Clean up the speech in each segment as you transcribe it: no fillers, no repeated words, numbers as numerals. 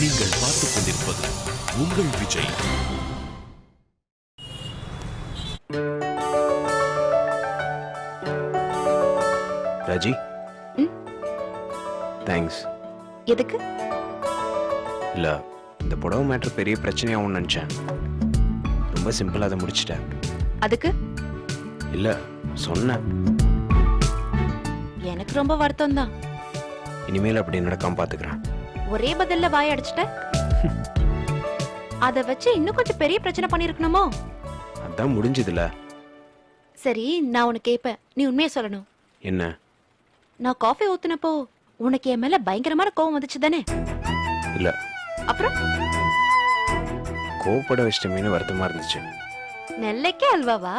நீங்கள் பார்த்துக் கொண்டிருப்பது உங்கள் விஜய். ராஜி, தேங்க்ஸ். எதுக்கு? இல்ல, இந்த புடவை மேட்டர் பெரிய பிரச்சனையாகும் நினைச்சேன். ரொம்ப சிம்பிளா அதை முடிச்சிட்டேன். அதுக்கு இல்ல, சொன்னேன். எனக்கு ரொம்ப வருத்தம் தான். இனிமேல் அப்படி நடக்காம பாத்துக்கிறேன். ஒரே பதில்ல வாய் அடிச்சிட்ட. அத வச்சு இன்னும் கொஞ்சம் பெரிய பிரச்சனை பண்ணிருக்கணுமோ? அதான் முடிஞ்சதுல. சரி, நான் உனக்கு கேட்பேன், நீ உண்மையை சொல்லணும். என்ன? நான் காஃபி ஊத்துனப்போ உனக்கு என் மேல பயங்கரமான கோவம் வந்துச்சு தானே? இல்ல. அப்புறம் கோவப்பட வச்சிட்டமேனு வருத்தமா இருந்துச்சு. நெல்லைக்கே அல்வாவா?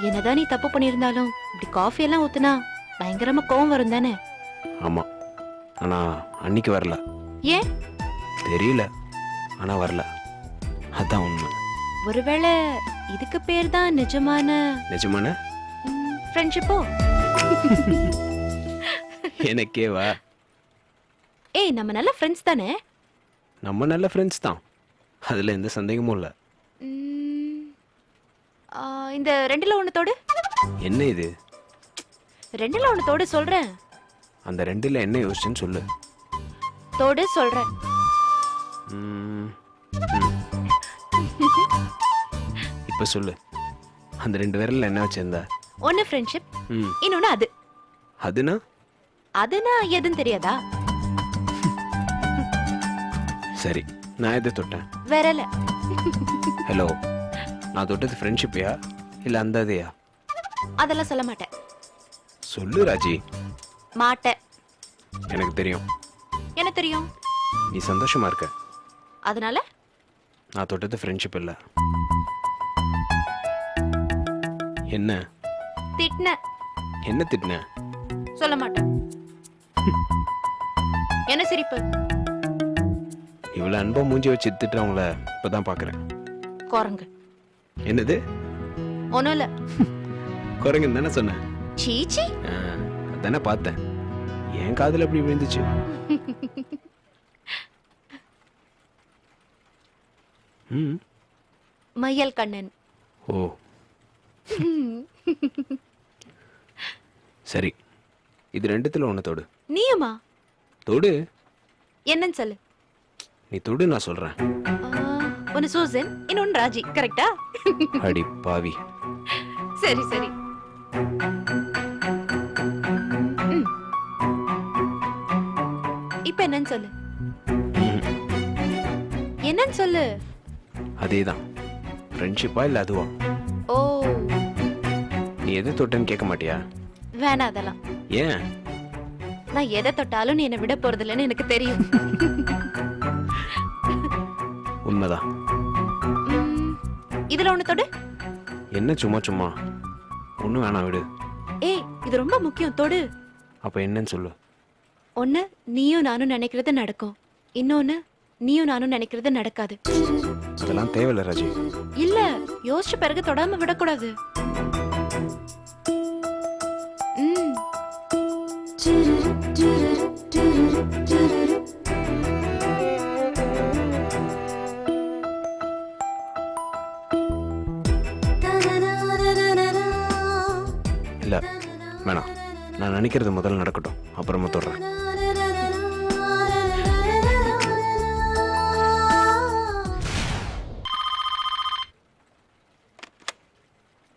என்னதான் நீ தப்பு பண்ணிருந்தாலும் இப்படி காஃபி எல்லாம் ஊத்துனா பயங்கரமா கோவம் வரும் தானே? ஆமா, ஆனா அன்னைக்கு வரல. ஏன் தெரியல, ஆனா வரல. அதான் உண்மை. ஒருவேளை இதுக்கு பேர் தான் நிஜமான ஃப்ரெண்ட்ஷிப்போ? எனக்கே வா. ஏய், நம்ம நல்ல ஃப்ரெண்ட்ஸ் தானே? நம்ம நல்ல ஃப்ரெண்ட்ஸ் தான், அதுல எந்த சந்தேகமும் இல்ல. இந்த ரெண்டுல ஒண்ணு. என்ன இது? ரெண்டுல ஒண்ணு சொல்றேன். அந்த ரெண்டுல என்ன யோசிச்சுன்னு சொல்லு. தோடு சொல்றேன். இப்ப சொல்லு. அந்த ரெண்டு விரல்ல என்ன வச்சிருந்தா? ஒன்னு ஃப்ரெண்ட்ஷிப், இன்னொன்னு அது. அதுனா எதுன்னு தெரியாதா? சரி, நான் எதை தொட்டேன்? விரல. ஹலோ, நான் தொட்டது ஃப்ரெண்ட்ஷிப்பையா இல்ல அந்த அதையா? அதெல்லாம் சொல்ல மாட்டேன். சொல்லு ராஜி. மாட்டேன். எனக்கு தெரியும். என்ன தெரியும்? நீ சந்தோஷமா இருக்க. அதனால நான் தொட்டது ஃப்ரெண்ட்ஷிப் இல்ல. என்ன திட்ன? என்ன திட்ன? சொல்ல மாட்டேன். என்ன சிரிப்பு? இவ்வளவு அன்பா மூஞ்சி வச்சு திட்டுறவங்கள இப்பதான் பாக்குறேன். குரங்கு. என்னது? ஒண்ணும் இல்ல. குரங்குன்னு தானே சொன்னேன். சீச்சி, அதானே பார்த்தேன். என் காதுல அப்படி விழுந்துச்சு. மையல் கண்ணன். ஓ சரி, இது ரெண்டுத்துல ஒண்ணு தொடு. நீயுமா? தொடு. என்னன்னு சொல்லு. நீ தொடு, நான் சொல்றேன். ஒன்னு சூசன், இன்னொன்னு ராஜி. கரெக்டா? அடி பாவி. சரி சரி. இப்ப என்னன்னு சொல்லு. என்னன்னு சொல்லு. அதேதான். ஃப்ரெண்ட்ஷிப்பா இல்ல அதுவா? ஓ, நீ எதை தொட்டேன்னு கேட்க மாட்டியா? வேணாம் அதெல்லாம். ஏன்? நான் எதை தொட்டாலும் நீ என்னை விட போறதில்லைன்னு எனக்கு தெரியும். உண்மைதான். இதுல ஒண்ணு தொடு. என்ன சும்மா சும்மா? ஒண்ணு வேணாம், விடு. ஏய், இது ரொம்ப முக்கியம், தொடு. அப்ப என்னன்னு சொல்லு. ஒண்ணு நீயும் நானும் நினைக்கிறது நடக்கும், இன்னொன்னு நீயும் நானும் நினைக்கிறது நடக்காது. அதெல்லாம் தேவையில்ல ராஜி. இல்ல, யோசிச்ச பிறகு தொடாம விடக்கூடாது. இல்ல, வேணாம். நான் நினைக்கிறது முதல்ல நடக்கட்டும், அப்புறமா தொடுறேன்.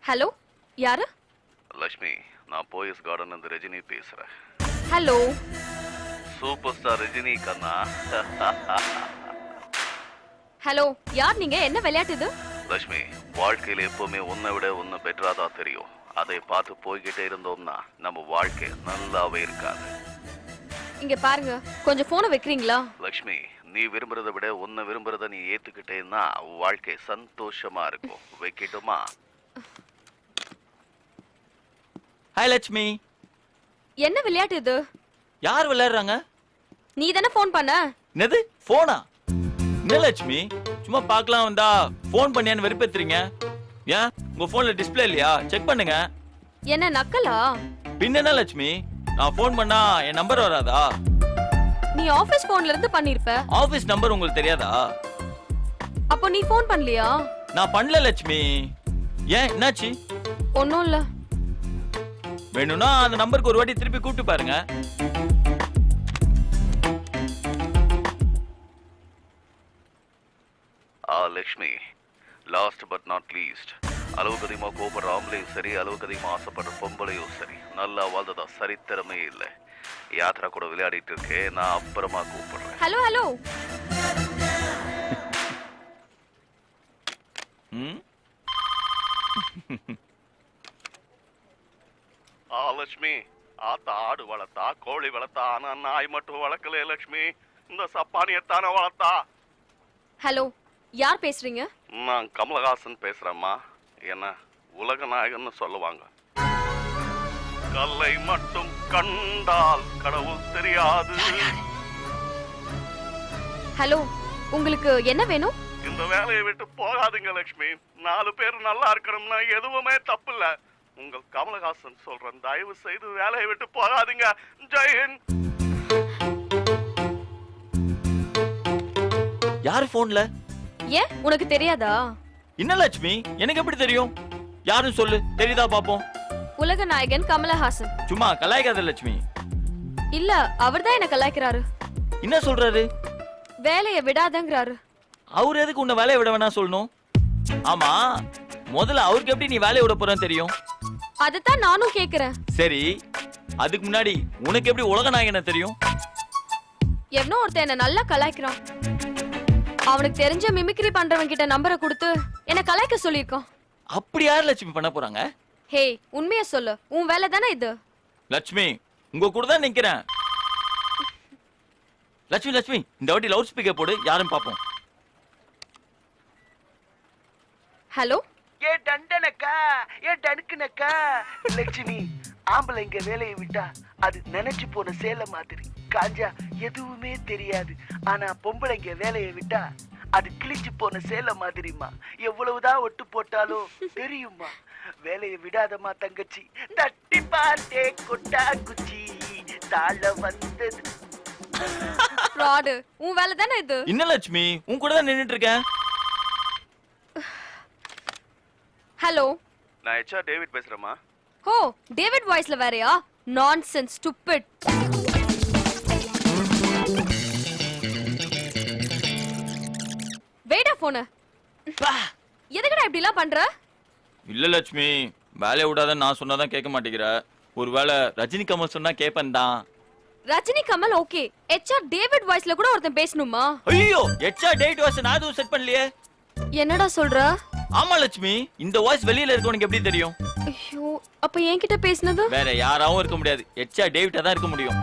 ஹலோ, யாரு? லட்சுமி, நான் போயஸ் கார்டன் இருந்து ரஜினி பேசுறேன். ஹலோ. சூப்பர் ஸ்டார் ரஜினி கண்ணா. ஹலோ, யார் நீங்க? என்ன விளையாட்டு இது? லட்சுமி, வாழ்க்கையில எப்பவுமே உன்னை விட ஒன்னு பெட்டராதான் தெரியும். அதை பார்த்து போய்கிட்டே இருந்தோம்னா நம்ம வாழ்க்கை நல்லாவே இருக்காது. இங்க பாருங்க, கொஞ்சம் போனை வைக்கிறீங்களா? லட்சுமி, நீ விரும்புறதை விட உன்னை விரும்புறத நீ ஏத்துக்கிட்டேன்னா வாழ்க்கை சந்தோஷமா இருக்கும். வைக்கட்டுமா? ஹாய் லட்சுமி. என்ன விளையாட்டு இது? யார் விளையாடுறாங்க? நீ தானே போன் பண்ண. என்னது போனா? என்ன லட்சுமி, சும்மா பார்க்கலாம் வந்தா போன் பண்ணியான்னு வெறுப்பேத்துறீங்க. ஏன் உங்க போன்ல டிஸ்பிளே இல்லையா? செக் பண்ணுங்க. என்ன நக்கலா? பின்ன என்ன லட்சுமி, நான் போன் பண்ணா என் நம்பர் வராதா? நீ ஆபீஸ் போன்ல இருந்து பண்ணிருப்ப. ஆபீஸ் நம்பர் உங்களுக்கு தெரியாதா? அப்போ நீ போன் பண்ணலையா? நான் பண்ணல லட்சுமி. ஏன் என்னாச்சு? ஒண்ணும் இல்ல. வேணும்னா அந்த நம்பருக்கு ஒரு வாட்டி திருப்பி கூப்பிட்டு பாருங்க. Lakshmi, last but not least, அளவுக்கு அதிகமா கோபப்படுற ஆம்பளையும் சரி, அளவுக்கு அதிகமா ஆசைப்படுற பொம்பளையும் சரி, நல்லா வாழ்ந்ததா சரித்திரமே இல்லை. யாத்ரா கூட விளையாடிட்டு இருக்கேன், நான் அப்புறமா கூப்பிடுறேன். Hello hello. லட்சுமி, ஆத்தா ஆடு வளர்த்தா, கோழி வளர்த்தா, ஆனா நாய் மட்டும் வளர்க்கல லட்சுமி. இந்த சப்பானியத்தான வளர்த்தா. ஹலோ, யார் பேசுறீங்க? நான் கமலஹாசன் பேசுறேம்மா. என்ன உலக நாயகன்னு சொல்லுவாங்க. கல்லை மட்டும் கண்டால் கடவுள் தெரியாது. ஹலோ, உங்களுக்கு என்ன வேணும்? இந்த வேலையை விட்டு போகாதீங்க லட்சுமி. 4 பேர் நல்லா இருக்கணும்னா எதுவுமே தப்பு இல்ல. உங்கள் கமலஹாசன் சொல்றேன், தயவு செய்து வேலையை விட்டு போகாதீங்க. ஜெயன். யாரு போன்ல? ஏன் உனக்கு தெரியாதா? என்ன லட்சுமி, எனக்கு எப்படி தெரியும்? யாரும் சொல்லு, தெரியுதா பாப்போம். உலக நாயகன் கமலஹாசன். சும்மா கலாய்க்காத லட்சுமி. இல்ல, அவர்தான் என்ன கலாய்க்கிறாரு. என்ன சொல்றாரு? வேலைய விடாதங்கறாரு. அவர் எதுக்கு உன்னை வேலையை விட வேணா சொல்லணும்? ஆமா, முதல்ல அவருக்கு எப்படி நீ வேலையை விட போறன்னு தெரியும்? அதத்தான் நானும் கேக்குறேன். சரி, அதுக்கு முன்னாடி உனக்கு எப்படி உலக நாயகனை தெரியும்? எவனோ ஒருத்தன் என்ன நல்லா கலாய்க்கிறான். அவனுக்கு தெரிஞ்ச மிமிக்ரி பண்றவன் கிட்ட நம்பரை கொடுத்து என்ன கலாய்க்க சொல்லிருக்கான். அப்படி யார் லட்சுமி பண்ண போறாங்க? ஹே, உண்மையை சொல்லு, உன் வேலை தானே இது. லட்சுமி, உங்க கூட தான் நிக்கிறேன். லட்சுமி லட்சுமி, இந்த வாட்டி லவுட் ஸ்பீக்கர் போடு, யாரும் பாப்போம். ஹலோ. ஏ டண்டனக்கா, ஏ டனுக்குனக்கா. லட்சுமி, ஆம்பளைங்க வேலையை விட்டா அது நினைச்சு போன சேலை மாதிரி காஞ்சா எதுவுமே தெரியாது. ஆனா பொம்பளைங்க வேலையை விட்டா அது கிழிச்சு போன சேலை மாதிரிமா. எவ்வளவுதான் ஒட்டு போட்டாலும் தெரியுமா. வேலையை விடாதமா தங்கச்சி. தட்டி பார்த்தே கொட்டா குச்சி தாழ வந்தது. ஃப்ராடு, உன் வேலை தானே இது. என்ன லட்சுமி, உன் கூட தான் நின்னுட்டு இருக்கேன். ஹலோ, நான் HR டேவிட் பேசுறேம்மா. ஹோ, டேவிட் வாய்ஸ்ல வேறயா? Nonsense, stupid. வெயிட் ஆ போன். எதுக்குடா இப்படி எல்லாம் பண்ற? இல்ல லட்சுமி, வேலையை விடாத நான் சொன்னாதான் கேட்க மாட்டேங்கிற. ஒருவேளை ரஜினி கமல் சொன்னா கேப்பேன் தான். Rajini Kamal okay, HR David வாய்ஸ்ல கூட ஒருத்தன் பேசணுமா? ஐயோ, HR டேவிட் வாய்ஸ் நான் எதுவும் செட் பண்ணலையே. என்னடா சொல்ற? ஆமா லட்சுமி, இந்த வாய்ஸ் வெளியில இருக்கவனுக்கு எப்படி தெரியும்? ஐயோ, அப்ப என்கிட்ட பேசினது வேற யாராவும் இருக்க முடியாது. HR டேவிட்டா தான் இருக்க முடியும்.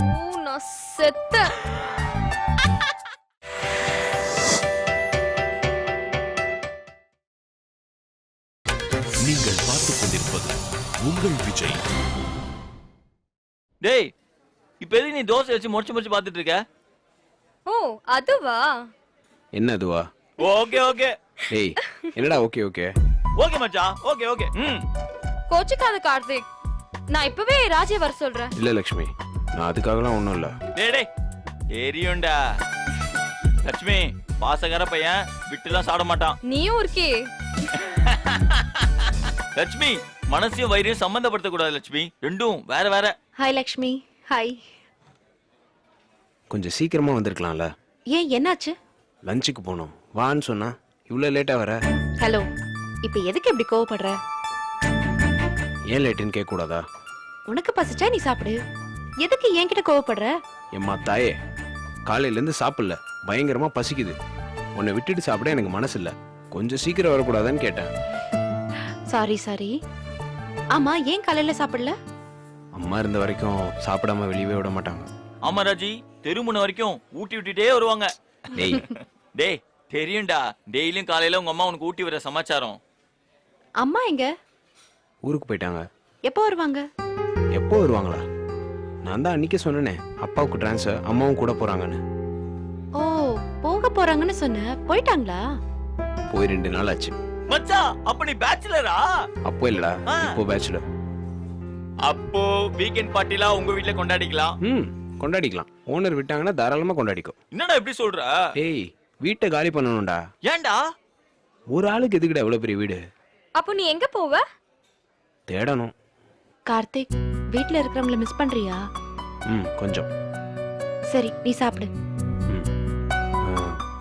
ஓ, நான் செத்தேன். நீங்கள் பார்த்துக் கொண்டிருப்பது உங்கள் விஜய். டேய், இப்ப எதுக்கு நீ தோசை வச்சு முடிச்சு முடிச்சு பாத்துட்டு இருக்க? ஓ, அதுவா? என்ன அதுவா? Okay okay. ஏய், என்னடா ஓகே ஓகே? ஓகே மச்சான், ஓகே ஓகே. கோச்சிக்காத கார்த்திக், நான் இப்பவே ராஜே வர சொல்றேன். இல்ல லட்சுமி, நான் அதுக்காகலாம் ஒண்ணும் இல்ல. டேய் டேய், தெரியும்டா. லட்சுமி, பாசக்கார பையன், விட்டுலாம் சாப்பிட மாட்டான். நீயும் இருக்கே. லட்சுமி, மனசையும் வயிறையும் சம்பந்தப்படுத்த கூடாது லட்சுமி, ரெண்டும் வேற வேற. ஹாய் லக்ஷ்மி. ஹாய். கொஞ்சம் சீக்கிரமா வந்திருக்கலாம்ல. ஏன், என்னாச்சு? லஞ்சுக்கு போகணும் வான்னு சொன்னா இவ்வளவு லேட்டா வர. ஹலோ, இப்ப எதுக்கு இப்படி கோவப்படுற? ஏன் லேட்டுன்னு கேட்க கூடாதா? உனக்கு பசிச்சா நீ சாப்பிடு. எதுக்கு என்கிட்ட கோவப்படுற? எம்மா தாயே, காலையில இருந்து சாப்பிடல, பயங்கரமா பசிக்குது. உன்னை விட்டுட்டு சாப்பிட எனக்கு மனசு இல்ல. கொஞ்சம் சீக்கிரம் வரக்கூடாதான்னு கேட்டேன். Sorry sorry. ஆமா, ஏன் காலையில சாப்பிடல? அம்மா இருந்த வரைக்கும் சாப்பிடாம வெளியவே விட மாட்டாங்க. ஆமா ராஜி, தெருமுனை வரைக்கும் ஊட்டி விட்டுட்டே வருவாங்க. டேய் டேய், தெரியும்டா, டெய்லியும் காலையில உங்க அம்மா உனக்கு ஊட்டி வர சமாச்சாரம். அம்மா எங்க? ஊருக்கு போயிட்டாங்க. எப்போ வருவாங்க? எப்போ வருவாங்களா? நான் தான் அன்னைக்கே சொன்னேனே, அப்பாவுக்கு டிரான்ஸ்ஃபர், அம்மாவும் கூட போறாங்கன்னு. ஓ, போக போறாங்கன்னு சொன்ன, போயிட்டாங்களா? போய் 2 நாள் ஆச்சு. மச்சான், அப்ப நீ பேச்சுலரா? அப்போ இல்லடா, இப்போ பேச்சுலர். அப்போ வீக்கெண்ட் பார்ட்டிலாம் உங்க வீட்ல கொண்டாடிக்கலாம். கொண்டாடிக்கலாம். ஓனர் விட்டாங்கன்னா தாராளமா கொண்டாடிக்கோ. என்னடா எப்படி சொல்ற? ஏய், வீட்டை காலி பண்ணணும்டா. ஏன்டா? ஒரு ஆளுக்கு எதுக்குடா எவ்வளவு பெரிய வீடு? அப்போ நீ எங்க போவ? தேடணும். கார்த்திக், வீட்ல இருக்கிறவங்கள மிஸ் பண்றியா? கொஞ்சம். சரி, நீ சாப்பிடு.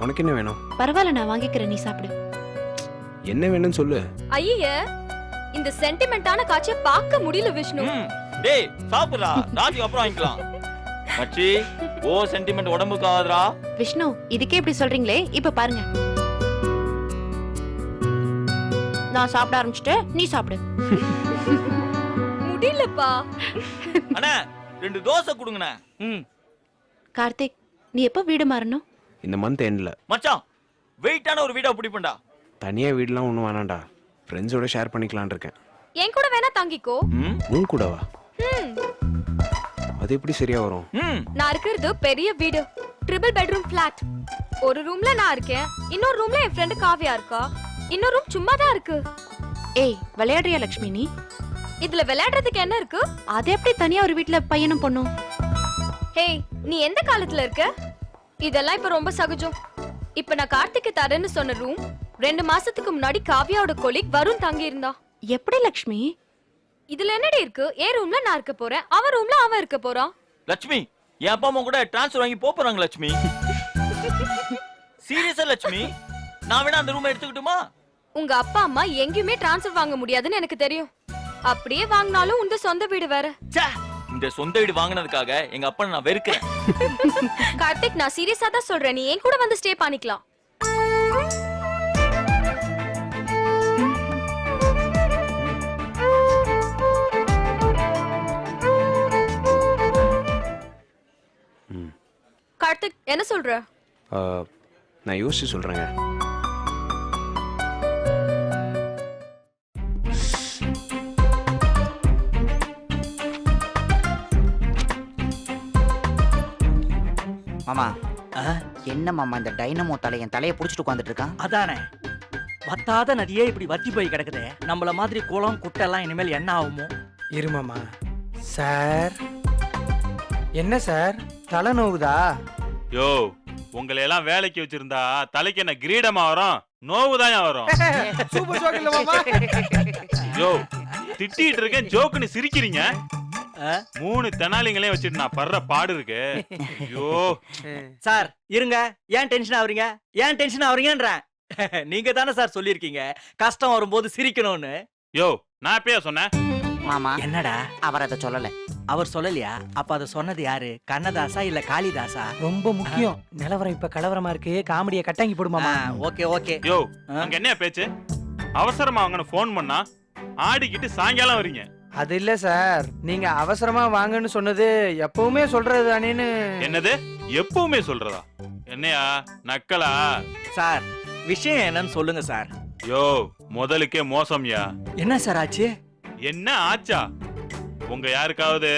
உனக்கு என்ன வேணும்? பரவாயில்ல, நான் வாங்கிக்கிறேன், நீ சாப்பிடு. என்ன வேணும்னு சொல்லு. ஐயே, இந்த சென்டிமெண்டான காட்சியை பார்க்க முடியல விஷ்ணு. டேய் சாப்பிடுறா, ராத்திரி அப்புறம் வாங்கிக்கலாம். மச்சி, ஓ சென்டிமெண்ட் உடம்புக்கு ஆகுதுடா. விஷ்ணு, இதுக்கே இப்படி சொல்றீங்களே, இப்ப பாருங்க. நான் சாப்பிட ஆரம்பிச்சிட்டேன், நீ சாப்பிடு. முடியலப்பா. அண்ணா 2 தோசை கொடுங்கண்ணே. கார்த்திக், நீ எப்ப வீடு மாறணும்? இந்த மந்த் எண்ட்ல. மச்சான், வெயிட்டான ஒரு வீடா பிடிப்பண்டா. தனியா வீடுலாம் ஒன்றும் வேணாம்டா, ஃப்ரெண்ட்ஸோட ஷேர் பண்ணிக்கலான் இருக்கேன். என் கூட வேணா தங்கிக்கோ. உன் கூடவா? அது எப்படி சரியா வரும்? நான் இருக்கிறது பெரிய வீடு, ட்ரிபிள் பெட்ரூம் ஃபிளாட். ஒரு ரூம்ல நான் இருக்கேன், இன்னொரு ரூம்ல என் ஃப்ரெண்ட் காவியா இருக்கா, இன்னொரு ரூம் சும்மா தான் இருக்கு. ஏய், விளையாடுறியா லக்ஷ்மி நீ? இதுல விளையாடுறதுக்கு என்ன இருக்கு? அது எப்படி தனியா ஒரு வீட்ல பையனும் பொண்ணும்? ஹேய், நீ எந்த காலத்துல இருக்க? இதெல்லாம் இப்ப ரொம்ப சகஜம். இப்ப நான் கார்த்திக்கு தரேன்னு சொன்ன ரூம் 2 மாசத்துக்கு முன்னாடி காவியாவோட கொலீக் வருண் தங்கி இருந்தா. எப்படி லக்ஷ்மி? இதுல என்னடி இருக்கு? என் ரூம்ல நான் இருக்க போறேன், அவன் ரூம்ல அவன் இருக்க போறான். லட்சுமி, என் அப்பா அம்மா கூட டிரான்ஸ்ஃபர் வாங்கி போறாங்க லட்சுமி. சீரியஸா லட்சுமி, நான் வேணா அந்த ரூம் எடுத்துக்கிட்டுமா? உங்க அப்பா அம்மா எங்கேயுமே டிரான்ஸ்ஃபர் வாங்க முடியாதுன்னு எனக்கு தெரியும். அப்படியே வாங்கினாலும் உங்க சொந்த வீடு வேற. இந்த சொந்த வீடு வாங்கினதுக்காக எங்க அப்பா நான் வெறுக்கிறேன். கார்த்திக், நான் சீரியஸா தான் சொல்றேன், நீ என் கூட வந்து ஸ்டே பண்ணிக்கலாம். கார்த்திக், என்ன சொல்ற? நான் யோசிச்சு சொல்றேங்க. மாமா, என்ன மாமா இந்த டைனமோ தலை என் தலையை புடிச்சிட்டு உட்காந்துட்டு இருக்கான்? அதானே, வத்தாத நதியே இப்படி வத்தி போய் கிடக்குதே. நம்மள மாதிரி குளம் குட்டை எல்லாம் இனிமேல் என்ன ஆகுமோ? இருமாமா. சார், என்ன சார் தலை நோவுதா? யோ, உங்களை எல்லாம் வேலைக்கு வச்சிருந்தா தலைக்கு என்ன கிரீடமா வரும்? நோவுதான் வரும். சூப்பர் ஜோக் இல்ல மாமா? யோ, திட்டிட்டு இருக்கேன், ஜோக்குன்னு சிரிக்கிறீங்க. 3 தெனாலிங்களையும் வச்சுட்டு நான் படுற பாடு இருக்கு. ஐயோ சார் இருங்க, ஏன் டென்ஷன் ஆவறீங்க? ஏன் டென்ஷன் ஆவறீங்கன்றேன். நீங்க தானே சார் சொல்லிருக்கீங்க கஷ்டம் வரும்போது சிரிக்கணும்னு. யோ, நான் எப்பயா சொன்னேன்? மாமா, என்னடா அவர் அதை சொல்லல. அவர் சொல்லலையா? அப்ப அதை சொன்னது யாரு? கண்ணதாசா இல்ல காளிதாசா? ரொம்ப முக்கியம். நிலவரம் இப்ப கலவரமா இருக்கு, காமெடியை கட்டாங்கி போடுமாமா. Okay okay. யோ, அங்க என்ன பேச்சு? அவசரமா அவங்கன்னு போன் பண்ணா ஆடிக்கிட்டு சாயங்காலம் வரீங்க. அது இல்ல சார், நீங்க அவசரமா வாங்கன்னு சொன்னது எப்பவுமே சொல்றது தானேன்னு. என்னது எப்பவுமே சொல்றதா? என்னையா நக்கலா? சார், விஷயம் என்னன்னு சொல்லுங்க சார். யோ, முதலுக்கே மோசம்யா. என்ன சார் ஆச்சு? என்ன ஆச்சா? உங்க யாருக்காவது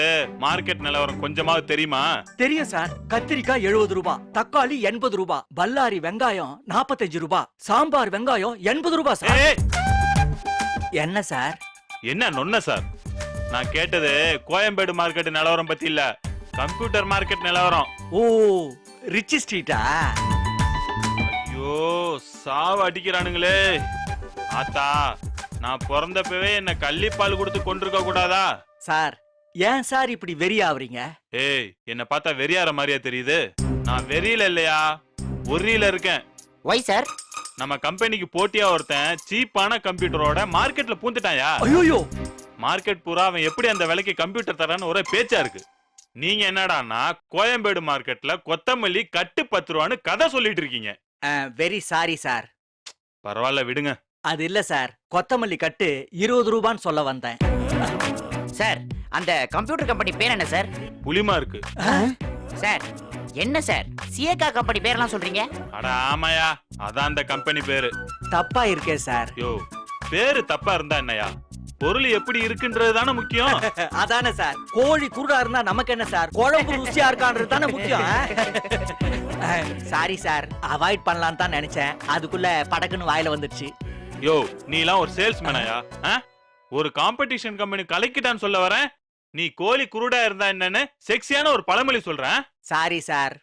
மார்க்கெட் நிலவரம் கொஞ்சமாவது தெரியுமா? தெரியும் சார். கத்திரிக்காய் 70 ரூபாய், தக்காளி 80 ரூபாய், பல்லாரி வெங்காயம் 45 ரூபாய், சாம்பார் வெங்காயம் 80 ரூபாய் சார். ஏய், என்ன சார்? என்ன நொன்ன சார்? நான் கேட்டது கோயம்பேடு மார்க்கெட் நிலவரம் பத்தி இல்ல, கம்ப்யூட்டர் மார்க்கெட் நிலவரம். ஓ, ரிச் ஸ்ட்ரீட்டா? ஐயோ, சாவ அடிக்கிறானுங்களே. ஆத்தா, நான் பிறந்தப்பவே என்ன கள்ளிப்பால் கொடுத்து கொண்டிருக்க கூடாதா? சார், ஏன் சார் இப்படி வெறி ஆவறீங்க? ஏய், என்ன பார்த்தா வெறியார மாதிரியா தெரியுது? நான் வெறியில இல்லையா, ஒரியில இருக்கேன். Why sir? நம்ம கம்பெனிக்கு போட்டியா ஒருத்தன் சீப்பான கம்ப்யூட்டரோட மார்க்கெட்ல பூந்துட்டாயா? ஐயோ, மார்க்கெட் பூரா அவன் எப்படி அந்த விலைக்கு கம்ப்யூட்டர் தரான்னு ஒரே பேச்சா இருக்கு. நீங்க என்னடான்னா கோயம்பேடு மார்க்கெட்ல கொத்தமல்லி கட்டு 10 ரூபான்னு கதை சொல்லிட்டு இருக்கீங்க. Very sorry sir. பரவாயில்ல விடுங்க. அது இல்ல சார், கொத்தமல்லி கட்டு 20 ரூபான்னு சொல்ல வந்தேன். சார், அந்த கம்ப்யூட்டர் கம்பெனி பேர் என்ன சார்? புலிமா இருக்கு. சார், என்ன சார் சிஏகா கம்பெனி பேர்லாம் சொல்றீங்க? அட ஆமாயா, அதான் அந்த கம்பெனி பேரு. தப்பா இருக்கே சார். யோ, பேரு தப்பா இருந்தா என்னையா, பொருள் எப்படி இருக்குன்றது தானே முக்கியம். அதானே சார், கோழி குருடா இருந்தா நமக்கு என்ன சார், குழம்பு ருசியா இருக்கான்றது தானே முக்கியம். சாரி சார், அவாய்ட் பண்ணலான்னு தான் நினைச்சேன், அதுக்குள்ள படக்குன்னு வாயில வந்துடுச்சு. யோ, நீ எல்லாம் ஒரு சேல்ஸ்மேனாயா? ஒரு காம்படிஷன் கம்பெனி கலக்கிட்டான்னு சொல்ல வரேன். நீ கோழி குருடா இருந்தா என்னன்னு செக்ஸியான ஒரு பழமொழி சொல்றேன். Sorry sir.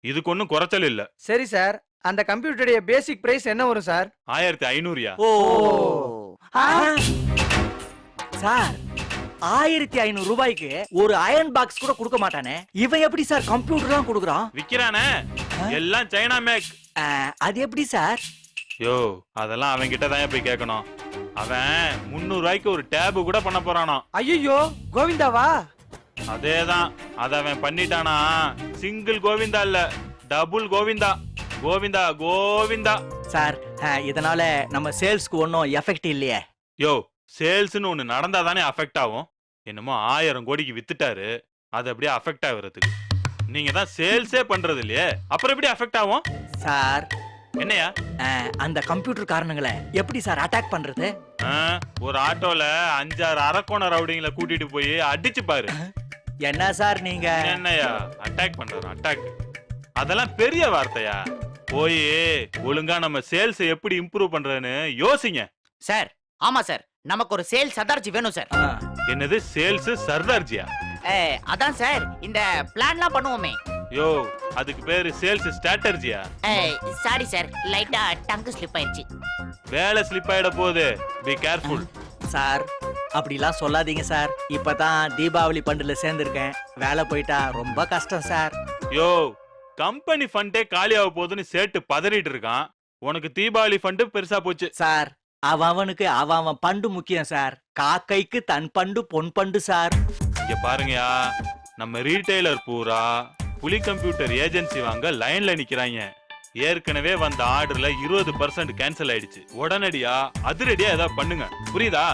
இதுக்கு ஒன்னும் குறைச்சல் இல்ல. சரி சார், அந்த கம்ப்யூட்டருடைய பேசிக் பிரைஸ் என்ன வரும் சார்? 1500. ஓ சார், 1500 ரூபாய்க்கு ஒரு அயர்ன் பாக்ஸ் கூட கொடுக்க மாட்டானே, இவன் எப்படி சார் கம்ப்யூட்டர்லாம் கொடுக்குறான்? விக்கிறானே, எல்லாம் சைனா மேக். அது எப்படி சார்? யோ, அதெல்லாம் அவன் கிட்ட தான் போய் கேட்கணும். அவன் 300 ரூபாய்க்கு ஒரு டேப் கூட பண்ண போறானோ. ஐயோ, கோவிந்தாவா? அதேதான், அத அவன் பண்ணிட்டானா. சிங்கிள் கோவிந்தா இல்ல, டபுள் கோவிந்தா. கோவிந்தா கோவிந்தா. சார், இதனால நம்ம சேல்ஸ்க்கு ஒன்றும் எஃபெக்ட் இல்லையே. யோ, சேல்ஸ்னு ஒண்ணு நடந்தா தானே அஃபெக்ட் ஆகும். என்னமோ 1000 கோடிக்கு வித்துட்டாரு, அது அப்படியே அஃபெக்ட் ஆகுறதுக்கு. நீங்க தான் சேல்ஸே பண்றது இல்லையே, அப்புறம் எப்படி அஃபெக்ட் ஆகும்? சார், என்னையா அந்த கம்ப்யூட்டர் காரணங்களை எப்படி சார் அட்டாக் பண்றது? ஒரு ஆட்டோல 5-6 அரக்கோண ரவுடிங்களை கூட்டிட்டு போய் அடிச்சு பாரு. என்ன சார் நீங்க? என்னையா அட்டாக் பண்றோம்? அட்டாக் அதெல்லாம் பெரிய வார்த்தையா? போய் ஒழுங்கா நம்ம சேல்ஸ் எப்படி இம்ப்ரூவ் பண்றதுன்னு யோசிங்க. சார், ஆமா சார், நமக்கு ஒரு சேல்ஸ் சர்தார்ஜி வேணும் சார். என்னது சேல்ஸ் சர்தார்ஜியா? அதான் சார், இந்த பிளான்லாம் பண்ணுவோமே. யோ, அதுக்கு பேரு சேல்ஸ் ஸ்ட்ராட்டஜியா? சாரி சார், லைட்டா டங்கு ஸ்லிப் ஆயிடுச்சு. வேலை ஸ்லிப் ஆயிட போகுது, பி கேர்ஃபுல். சார், அப்படிலாம் சொல்லாதீங்க சார். இப்பதான் தீபாவளி பண்டுல சேர்ந்திருக்கேன். வேலை போயிட்டா ரொம்ப கஷ்டம் சார். யோ, கம்பெனி ஃபண்டே காலியாக போகுதுன்னு சேட்டு பதறிட்டு இருக்கான். உனக்கு தீபாவளி ஃபண்டு பெருசா போச்சு சார். அவனுக்கு அவன் பண்டு முக்கியம் சார். காக்கைக்கு தன் பண்டு பொன் பண்டு சார். இங்க பாருங்கயா, நம்ம ரீட்டைலர் பூரா புலி கம்ப்யூட்டர் ஏஜென்சி வாங்க லைன்ல நிக்கிறாங்க. ஏற்கனவே வந்த ஆர்டர்ல 20% கேன்சல் ஆயிடுச்சு. உடனடியா அதிரடியா ஏதாவது பண்ணுங்க, புரியுதா?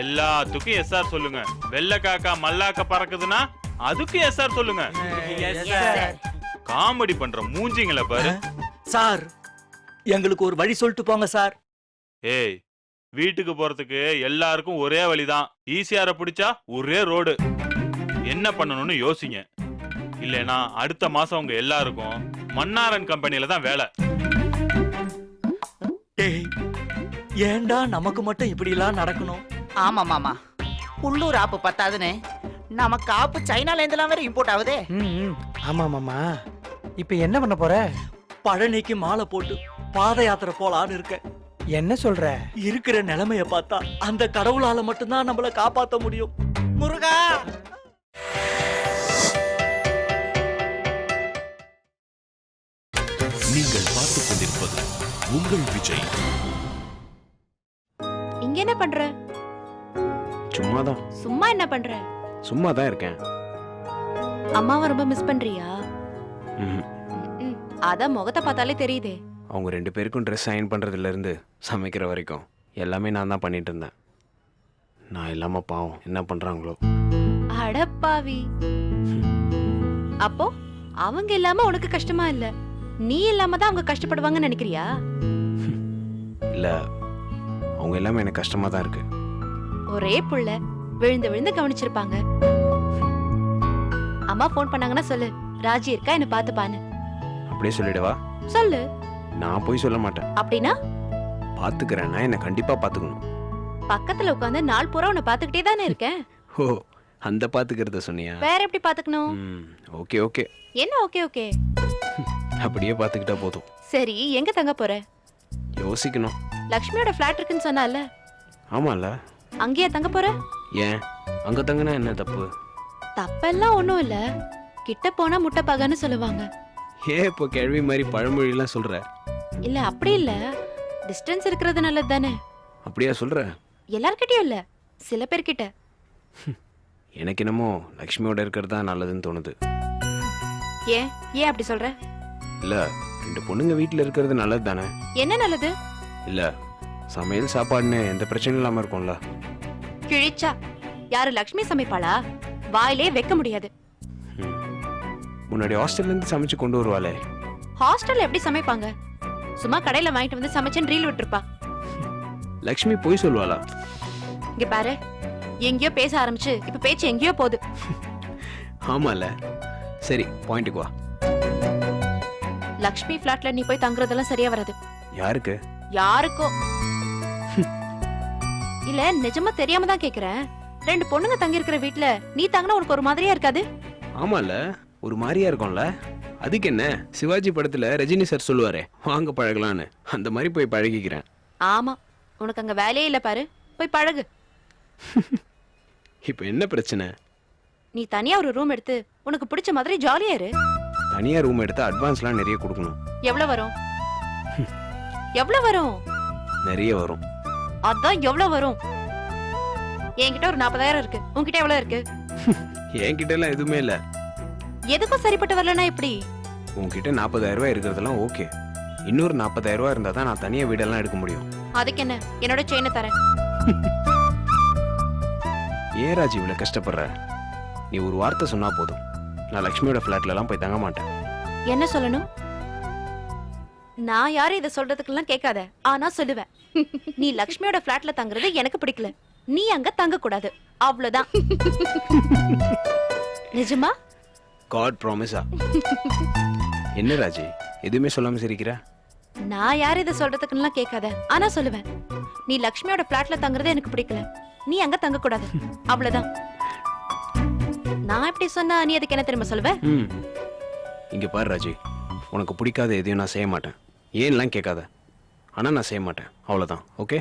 எல்லாத்துக்கும் எஸ்ஆர் சொல்லுங்க. வெள்ளை காக்கா மல்லாக்க பறக்குதுன்னா அதுக்கு எஸ்ஆர் சொல்லுங்க. காமெடி பண்ற மூஞ்சிங்களை பாரு. சார், எங்களுக்கு ஒரு வழி சொல்லிட்டு போங்க சார். ஏய், வீட்டுக்கு போறதுக்கு எல்லாருக்கும் ஒரே வழிதான். ஈசிஆரை பிடிச்சா ஒரே ரோடு. என்ன பண்ணணும்னு யோசிங்க. இல்லனா அடுத்த மாசம் உங்க எல்லாருக்கும் மன்னாரன் கம்பெனில தான் வேலை. ஏண்டா நமக்கு மட்டும் இப்படி எல்லாம் நடக்கணும்? ஆமா மாமா, உள்ளூர் ஆப்பு பத்தாதுன்னு நமக்கு ஆப்பு சைனால இருந்தெல்லாம் வேற இம்போர்ட் ஆகுதே. ஆமா மாமா, இப்ப என்ன பண்ண போற? பழனிக்கு மாலை போட்டு பாத யாத்திரை போலான்னு இருக்க. என்ன சொல்ற? இருக்கிற நிலைமைய பார்த்தா அந்த கடவுளால மட்டும்தான் நம்மள காப்பாத்த முடியும். முருகா! நீங்கள் பார்த்துக் கொண்டிருப்பது உங்கள் விஜய். இங்க என்ன பண்ற? சும்மாதான். சும்மா என்ன பண்ற? சும்மா தான் இருக்கேன். அம்மாவை ரொம்ப மிஸ் பண்றியா? ம்ஹும். அதான் முகத்தை பார்த்தாலே தெரியுதே. அவங்க 2 பேருக்கும் ட்ரெஸ் அயன் பண்றதுல இருந்து சமைக்கிற வரைக்கும் எல்லாமே நான் தான் பண்ணிட்டு இருந்தேன். நான் இல்லாம பாவம் என்ன பண்றாங்களோ. அடப்பாவி. அப்போ அவங்க இல்லாம உனக்கு கஷ்டமா இல்ல, நீ இல்லாம தான் அவங்க கஷ்டப்படுவாங்கன்னு நினைக்கிறியா? இல்ல, அவங்க எல்லாமே எனக்கு கஷ்டமா தான் இருக்கு. ஒரே புள்ள, விழுந்து விழுந்து கவனிச்சிருப்பாங்க. அம்மா போன் பண்ணாங்கன்னா சொல்லு, ராஜி இருக்கா என்ன பாத்துப்பான்னு. அப்படியே சொல்லிடுவா? சொல்லு. நான் போய் சொல்ல மாட்டேன். அப்படின்னா பாத்துக்கிறேன்னா என்ன கண்டிப்பா பாத்துக்கணும். பக்கத்துல உட்கார்ந்து நாள் பூரா உன்னை பாத்துக்கிட்டே தானே இருக்கேன். ஓ, அந்த பாத்துக்கிறத சொன்னியா? வேற எப்படி பாத்துக்கணும்? Okay okay. என்ன ஓகே ஓகே? அப்படியே பாத்துக்கிட்டா போதும். சரி, எங்க தங்க போற? யோசிக்கணும். லக்ஷ்மியோட ஃபிளாட் இருக்குன்னு சொன்னால? ஆமால. அங்கேயே தங்க போற? ஏன் அங்க தங்கினா என்ன தப்பு? தப்பெல்லாம் ஒண்ணும் இல்ல, கிட்ட போனா முட்டை பகன்னு சொல்லுவாங்க. ஏன் இப்போ கேள்வி மாதிரி பழமொழி எல்லாம் சொல்ற? இல்ல அப்படி இல்ல, டிஸ்டன்ஸ் இருக்கிறது நல்லது தானே. அப்படியா சொல்ற? எல்லார்கிட்டயும் இல்ல, சில பேர்கிட்ட. எனக்கு என்னமோ லக்ஷ்மியோட இருக்கிறது தான் நல்லதுன்னு தோணுது. ஏன் ஏன் அப்படி சொல்ற? இல்ல, 2 பொண்ணுங்க வீட்டுல இருக்கிறது நல்லது தானே. என்ன நல்லது? இல்ல, சமையல் சாப்பாடுன்னு எந்த பிரச்சனையும் இல்லாம இருக்கும்ல. கிழிச்சா யாரு லக்ஷ்மி சமைப்பாளா? வாயிலே வைக்க முடியாது. முன்னாடி ஹாஸ்டல்ல இருந்து சமைச்சு கொண்டு வருவாளே. ஹாஸ்டல்ல எப்படி சமைப்பாங்க? சும்மா கடையில வாங்கிட்டு வந்து சமைச்சேன்னு ரீல் விட்டுருப்பா. லக்ஷ்மி போய் சொல்லுவாளா? இங்க பாரு, எங்கேயோ பேச ஆரம்பிச்சு இப்ப பேச்சு எங்கேயோ போகுது. ஆமால. சரி, பாயிண்ட்டுக்கு வா. லக்ஷ்மி பிளாட்ல நீ போய் தங்குறதெல்லாம் சரியா வராது. யாருக்கு? யாருக்கோ இல்ல, நிஜமா தெரியாம தான் கேக்குறேன். 2 பொண்ணுங்க தங்கி இருக்கிற வீட்ல நீ தங்கினா உனக்கு ஒரு மாதிரியா இருக்காது? ஆமால, ஒரு மாதிரியா இருக்கும்ல. அதுக்கு என்ன, சிவாஜி படத்துல ரஜினி சார் சொல்லுவாரே, வாங்க பழகலான்னு, அந்த மாதிரி போய் பழகிக்கிறேன். ஆமா, உனக்கு அங்க வேலையே இல்ல பாரு, போய் பழகு. இப்போ என்ன பிரச்சனை? நீ தனியா ஒரு ரூம் எடுத்து உனக்கு பிடிச்ச மாதிரி ஜாலியா இரு. தனியா ரூம் எடுத்து அட்வான்ஸ்லாம் நிறைய கொடுக்கணும். எவ்வளவு வரும்? எவ்வளவு வரும்? நிறைய வரும். அதான் எவ்வளவு வரும்? என்கிட்ட ஒரு 40,000 இருக்கு, உன்கிட்ட எவ்வளவு இருக்கு? என்கிட்ட எல்லாம் எதுவுமே இல்ல. எதுக்கும் சரிப்பட்டு வரலன்னா எப்படி? உன்கிட்ட 40,000 ரூபாய் இருக்கிறதெல்லாம் ஓகே. இன்னொரு 40,000 ரூபாய் இருந்தா தான் நான் தனியா வீடெல்லாம் எடுக்க முடியும். அதுக்கு என்ன, என்னோட செயினை தரேன். ஏன் ராஜி இவ்வளவு கஷ்டப்படுற? நீ ஒரு வார்த்தை சொன்னா போதும், நான் லக்ஷ்மியோட ஃபிளாட்ல எல்லாம் போய் தங்க மாட்டேன். என்ன சொல்லணும்? நான் யாரும் இதை சொல்றதுக்கெல்லாம் கேட்காத, ஆனா சொல்லுவேன். நீ லக்ஷ்மியோட ஃபிளாட்ல தங்குறது எனக்கு பிடிக்கல, நீ அங்க தங்க கூடாது, அவ்வளவுதான். நிஜமா? காட் ப்ராமிஸா? என்ன ராஜி எதுவுமே சொல்லாம சிரிக்கிற? நான் யாரும் இதை சொல்றதுக்கெல்லாம் கேட்காத, ஆனா சொல்லுவேன். நீ லக்ஷ்மியோட ஃபிளாட்ல தங்குறது எனக்கு பிடிக்கல, நீ அங்க தங்க கூடாது, அவ்வளவுதான். நான் எப்படி சொன்னா நீ அதுக்கு என்ன தெரியுமா சொல்லுவ? இங்க பாரு ராஜி, உனக்கு பிடிக்காத எதையும் நான் செய்ய மாட்டேன். ஏன்லாம் கேட்காத, ஆனா நான் செய்ய மாட்டேன், அவ்வளவுதான். ஓகே?